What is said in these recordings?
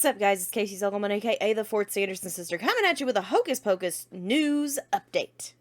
What's up, guys? It's Casey Zuckelman, aka the Fourth Sanderson Sister, coming at you with a Hocus Pocus news update.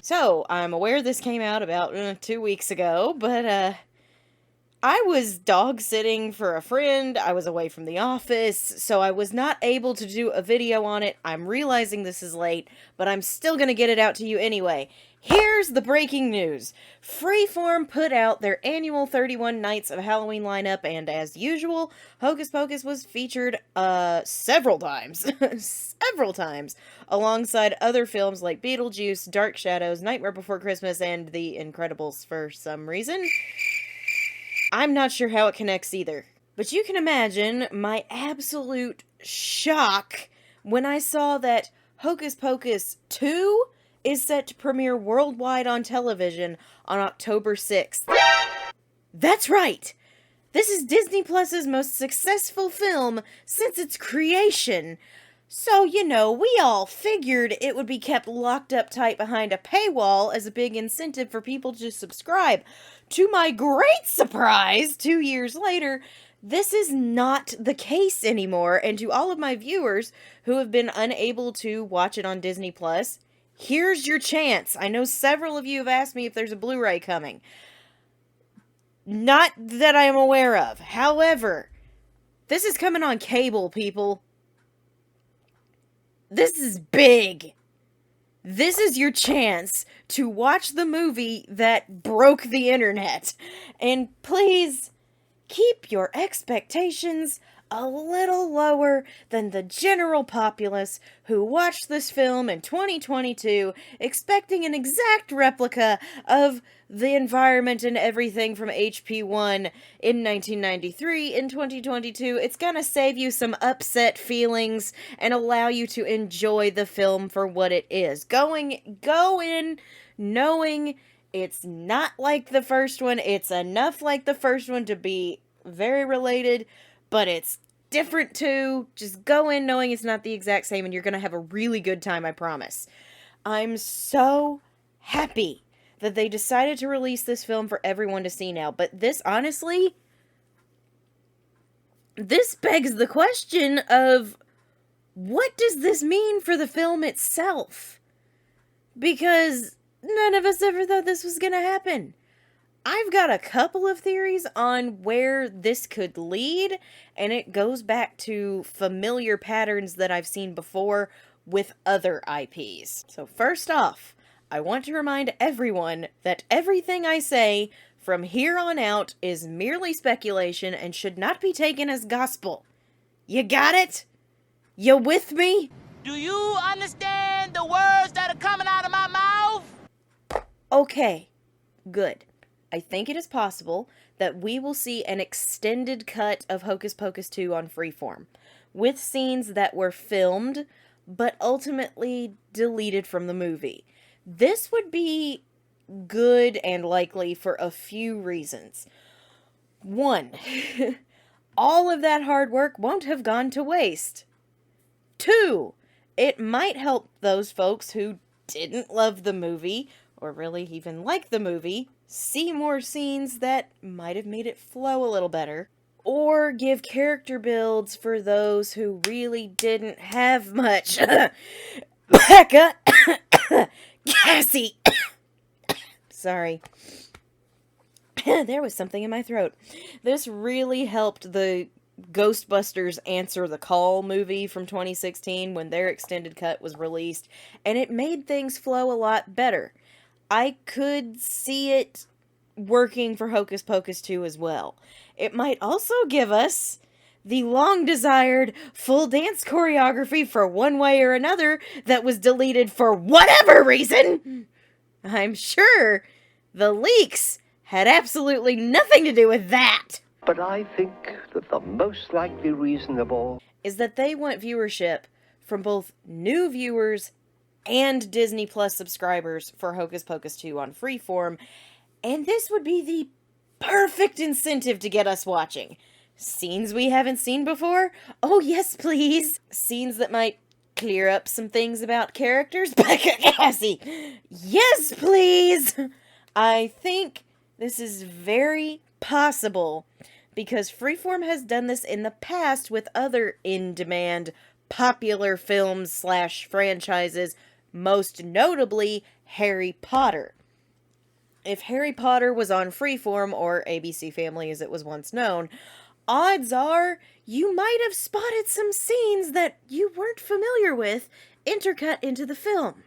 So, I'm aware this came out about 2 weeks ago, but I was dog sitting for a friend. I was away from the office, so I was not able to do a video on it. I'm realizing this is late, but I'm still gonna get it out to you anyway. Here's the breaking news. Freeform put out their annual 31 Nights of Halloween lineup, and as usual, Hocus Pocus was featured several times. Several times. Alongside other films like Beetlejuice, Dark Shadows, Nightmare Before Christmas, and The Incredibles for some reason. I'm not sure how it connects either. But you can imagine my absolute shock when I saw that Hocus Pocus 2 is set to premiere worldwide on television on October 6th. That's right! This is Disney Plus's most successful film since its creation. So, we all figured it would be kept locked up tight behind a paywall as a big incentive for people to subscribe. To my great surprise, 2 years later, this is not the case anymore, and to all of my viewers who have been unable to watch it on Disney Plus, here's your chance. I know several of you have asked me if there's a Blu-ray coming. Not that I am aware of. However, this is coming on cable, people. This is big. This is your chance to watch the movie that broke the internet. And please, keep your expectations a little lower than the general populace who watched this film in 2022 expecting an exact replica of the environment and everything from HP1 in 1993 in 2022. It's gonna save you some upset feelings and allow you to enjoy the film for what it is. Go in knowing it's not like the first one. It's enough like the first one to be very related, but it's different too. Just go in knowing it's not the exact same, and you're gonna have a really good time, I promise. I'm so happy that they decided to release this film for everyone to see now, but this, honestly, this begs the question of, what does this mean for the film itself? Because none of us ever thought this was gonna happen. I've got a couple of theories on where this could lead, and it goes back to familiar patterns that I've seen before with other IPs. So first off, I want to remind everyone that everything I say from here on out is merely speculation and should not be taken as gospel. You got it? You with me? Do you understand the words that are coming out of my mouth? Okay, good. I think it is possible that we will see an extended cut of Hocus Pocus 2 on Freeform, with scenes that were filmed, but ultimately deleted from the movie. This would be good and likely for a few reasons. One, all of that hard work won't have gone to waste. Two, it might help those folks who didn't love the movie, or really even like the movie, see more scenes that might have made it flow a little better, or give character builds for those who really didn't have much. Becca! Cassie! Sorry. There was something in my throat. This really helped the Ghostbusters Answer the Call movie from 2016 when their extended cut was released, and it made things flow a lot better. I could see it working for Hocus Pocus 2 as well. It might also give us the long-desired full dance choreography for One Way or Another that was deleted for whatever reason. I'm sure the leaks had absolutely nothing to do with that. But I think that the most likely reason of all is that they want viewership from both new viewers and Disney Plus subscribers for Hocus Pocus 2 on Freeform, and this would be the perfect incentive to get us watching. Scenes we haven't seen before? Oh yes, please! Scenes that might clear up some things about characters? Becca Cassie! Yes, please! I think this is very possible because Freeform has done this in the past with other in-demand popular films / franchises, most notably Harry Potter. If Harry Potter was on Freeform, or ABC Family as it was once known, odds are you might have spotted some scenes that you weren't familiar with intercut into the film.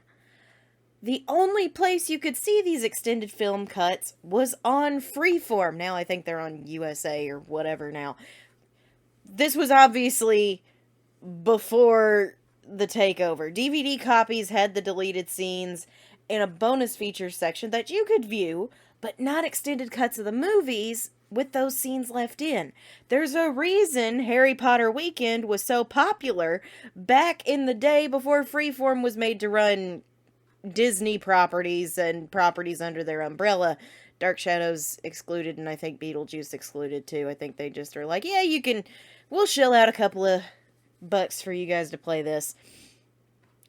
The only place you could see these extended film cuts was on Freeform. Now I think they're on USA or whatever now. This was obviously before the takeover. DVD copies had the deleted scenes in a bonus features section that you could view, but not extended cuts of the movies with those scenes left in. There's a reason Harry Potter Weekend was so popular back in the day before Freeform was made to run Disney properties and properties under their umbrella. Dark Shadows excluded, and I think Beetlejuice excluded too. I think they just are like, yeah, we'll shell out a couple of bucks for you guys to play this.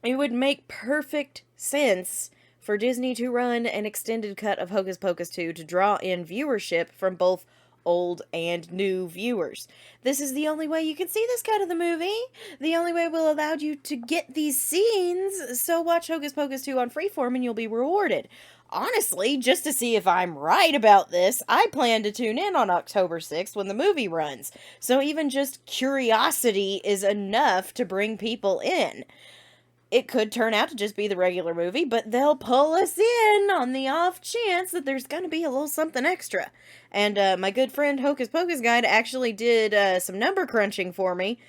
It would make perfect sense for Disney to run an extended cut of Hocus Pocus 2 to draw in viewership from both old and new viewers. This is the only way you can see this cut of the movie. The only way will allow you to get these scenes. So watch Hocus Pocus 2 on Freeform and you'll be rewarded. Honestly, just to see if I'm right about this, I plan to tune in on October 6th when the movie runs. So even just curiosity is enough to bring people in. It could turn out to just be the regular movie, but they'll pull us in on the off chance that there's going to be a little something extra. And my good friend Hocus Pocus Guide actually did some number crunching for me.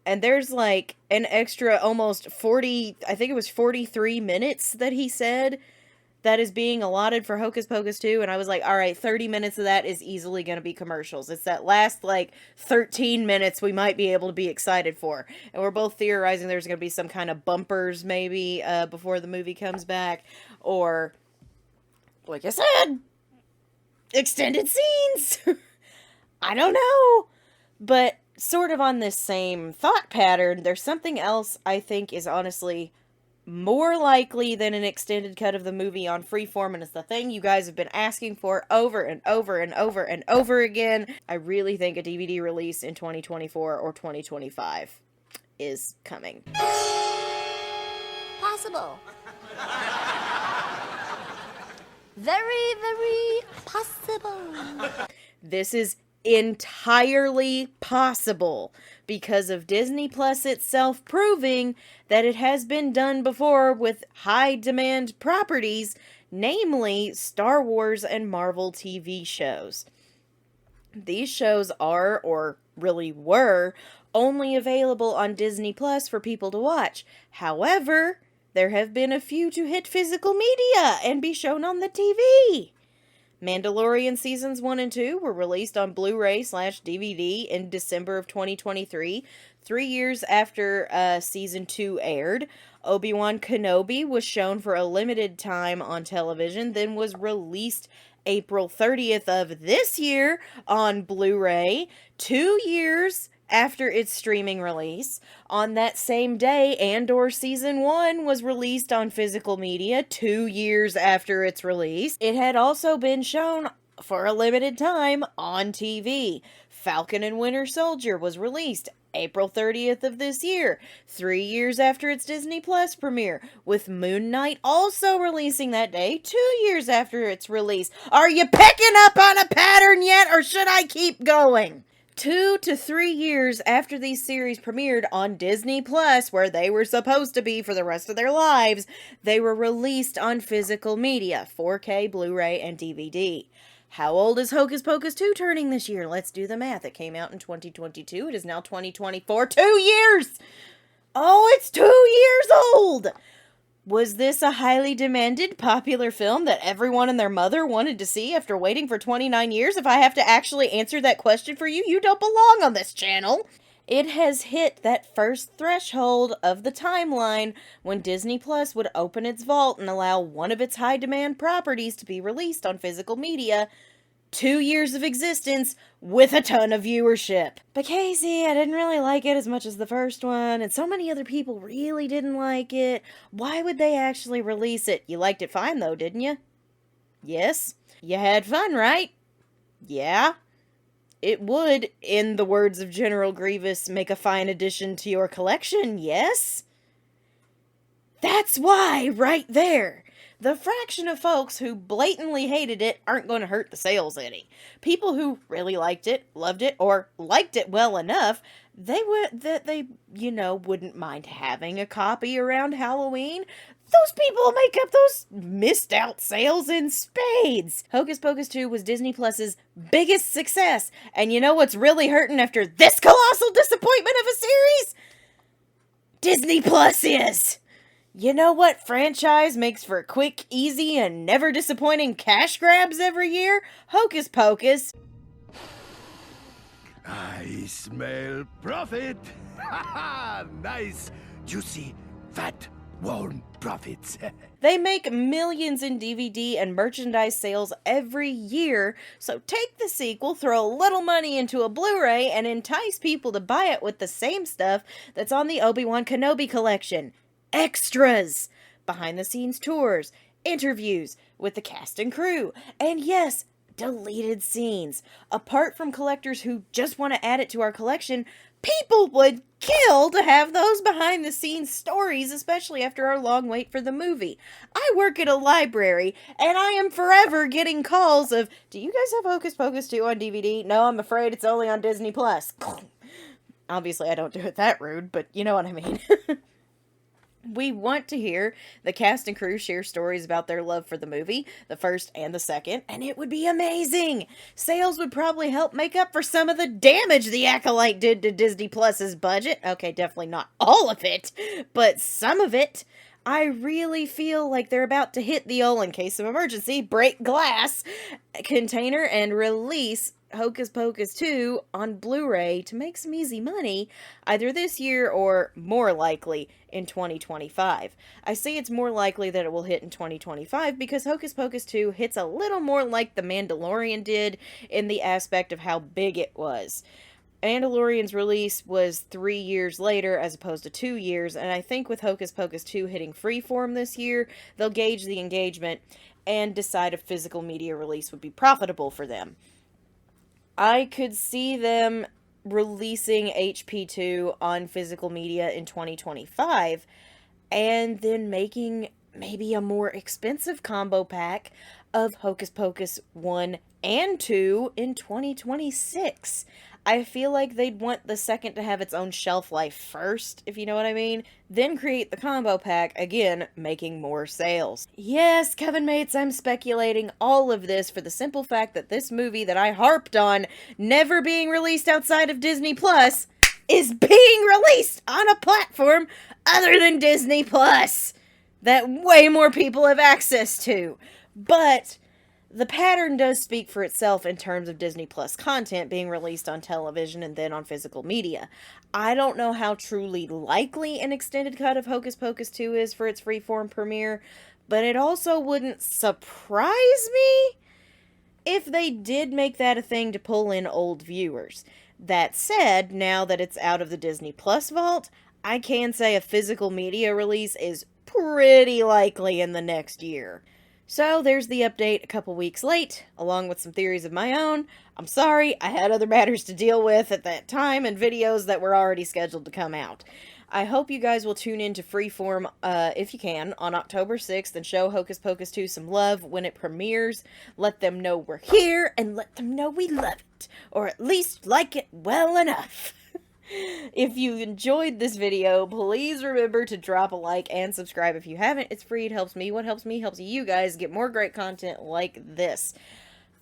And there's like an extra almost 40, I think it was 43 minutes that he said that is being allotted for Hocus Pocus 2, and I was like, alright, 30 minutes of that is easily going to be commercials. It's that last, 13 minutes we might be able to be excited for. And we're both theorizing there's going to be some kind of bumpers, maybe, before the movie comes back, or, like I said, extended scenes! I don't know! But, sort of on this same thought pattern, there's something else I think is honestly more likely than an extended cut of the movie on Freeform, and it's the thing you guys have been asking for over and over and over and over again. I really think a DVD release in 2024 or 2025 is coming. Possible. Very, very possible. This is entirely possible because of Disney Plus itself proving that it has been done before with high demand properties, namely Star Wars and Marvel TV shows. These shows are, or really were, only available on Disney Plus for people to watch. However, there have been a few to hit physical media and be shown on the TV. Mandalorian Seasons 1 and 2 were released on Blu-Ray / DVD in December of 2023, 3 years after Season 2 aired. Obi-Wan Kenobi was shown for a limited time on television, then was released April 30th of this year on Blu-ray, 2 years after its streaming release. On that same day, Andor Season 1 was released on physical media 2 years after its release. It had also been shown for a limited time on TV. Falcon and Winter Soldier was released April 30th of this year, 3 years after its Disney Plus premiere, with Moon Knight also releasing that day 2 years after its release. Are you picking up on a pattern yet, or should I keep going? 2 to 3 years after these series premiered on Disney Plus, where they were supposed to be for the rest of their lives, they were released on physical media, 4K, Blu-ray, and DVD. How old is Hocus Pocus 2 turning this year? Let's do the math. It came out in 2022. It is now 2024. 2 years! Oh, it's 2 years old! Was this a highly demanded, popular film that everyone and their mother wanted to see after waiting for 29 years? If I have to actually answer that question for you, you don't belong on this channel. It has hit that first threshold of the timeline when Disney Plus would open its vault and allow one of its high-demand properties to be released on physical media 2 years of existence with a ton of viewership. But Casey, I didn't really like it as much as the first one, and so many other people really didn't like it. Why would they actually release it? You liked it fine though, didn't you? Yes? You had fun, right? Yeah? It would, in the words of General Grievous, make a fine addition to your collection, yes? That's why, right there. The fraction of folks who blatantly hated it aren't going to hurt the sales any. People who really liked it, loved it, or liked it well enough, they wouldn't mind having a copy around Halloween. Those people will make up those missed out sales in spades. Hocus Pocus 2 was Disney Plus's biggest success. And you know what's really hurting after this colossal disappointment of a series? Disney Plus is. You know what franchise makes for quick, easy, and never disappointing cash grabs every year? Hocus Pocus. I smell profit. Nice, juicy, fat, warm profits. They make millions in DVD and merchandise sales every year, so take the sequel, throw a little money into a Blu-ray, and entice people to buy it with the same stuff that's on the Obi-Wan Kenobi collection. Extras, behind-the-scenes tours, interviews with the cast and crew, and yes, deleted scenes. Apart from collectors who just want to add it to our collection, people would kill to have those behind-the-scenes stories, especially after our long wait for the movie. I work at a library, and I am forever getting calls of, do you guys have Hocus Pocus 2 on DVD? No, I'm afraid it's only on Disney+. Obviously, I don't do it that rude, but you know what I mean. We want to hear the cast and crew share stories about their love for the movie, the first and the second, and it would be amazing. Sales would probably help make up for some of the damage the Acolyte did to Disney Plus's budget. Okay, definitely not all of it, but some of it. I really feel like they're about to hit the in case of emergency, break glass container and release Hocus Pocus 2 on Blu-ray to make some easy money, either this year or, more likely, in 2025. I say it's more likely that it will hit in 2025 because Hocus Pocus 2 hits a little more like The Mandalorian did in the aspect of how big it was. Mandalorian's release was 3 years later as opposed to 2 years, and I think with Hocus Pocus 2 hitting Freeform this year, they'll gauge the engagement and decide if physical media release would be profitable for them. I could see them releasing HP2 on physical media in 2025 and then making maybe a more expensive combo pack of Hocus Pocus 1 and 2 in 2026. I feel like they'd want the second to have its own shelf life first, if you know what I mean, then create the combo pack, again, making more sales. Yes, Coven mates, I'm speculating all of this for the simple fact that this movie that I harped on never being released outside of Disney Plus is being released on a platform other than Disney Plus that way more people have access to. But the pattern does speak for itself in terms of Disney Plus content being released on television and then on physical media. I don't know how truly likely an extended cut of Hocus Pocus 2 is for its Freeform premiere, but it also wouldn't surprise me if they did make that a thing to pull in old viewers. That said, now that it's out of the Disney Plus vault, I can say a physical media release is pretty likely in the next year. So there's the update a couple weeks late, along with some theories of my own. I'm sorry, I had other matters to deal with at that time and videos that were already scheduled to come out. I hope you guys will tune in to Freeform, if you can, on October 6th and show Hocus Pocus 2 some love when it premieres. Let them know we're here and let them know we love it, or at least like it well enough. If you enjoyed this video, please remember to drop a like and subscribe if you haven't. It's free, it helps me. What helps me helps you guys get more great content like this.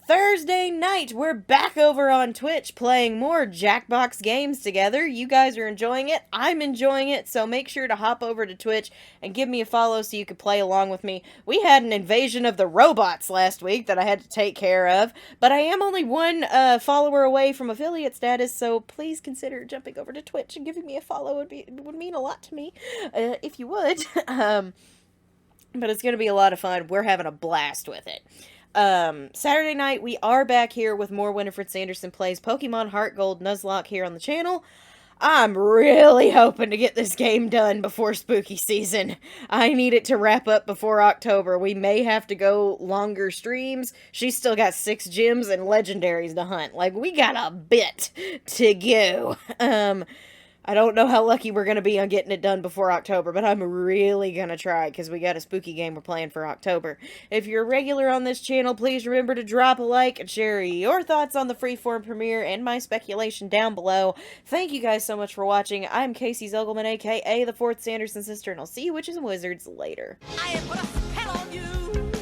Thursday night, we're back over on Twitch playing more Jackbox games together. You guys are enjoying it. I'm enjoying it, so make sure to hop over to Twitch and give me a follow so you can play along with me. We had an invasion of the robots last week that I had to take care of, but I am only one follower away from affiliate status, so please consider jumping over to Twitch and giving me a follow. It would mean a lot to me, if you would. But it's going to be a lot of fun. We're having a blast with it. Saturday night, we are back here with more Winifred Sanderson Plays Pokemon Heart Gold Nuzlocke here on the channel. I'm really hoping to get this game done before spooky season. I need it to wrap up before October. We may have to go longer streams. She's still got 6 gyms and legendaries to hunt. Like, we got a bit to go. I don't know how lucky we're going to be on getting it done before October, but I'm really going to try because we got a spooky game we're playing for October. If you're a regular on this channel, please remember to drop a like and share your thoughts on the Freeform premiere and my speculation down below. Thank you guys so much for watching. I'm Casey Zogelman, aka the 4th Sanderson Sister, and I'll see you witches and wizards later. I am put a spell on you.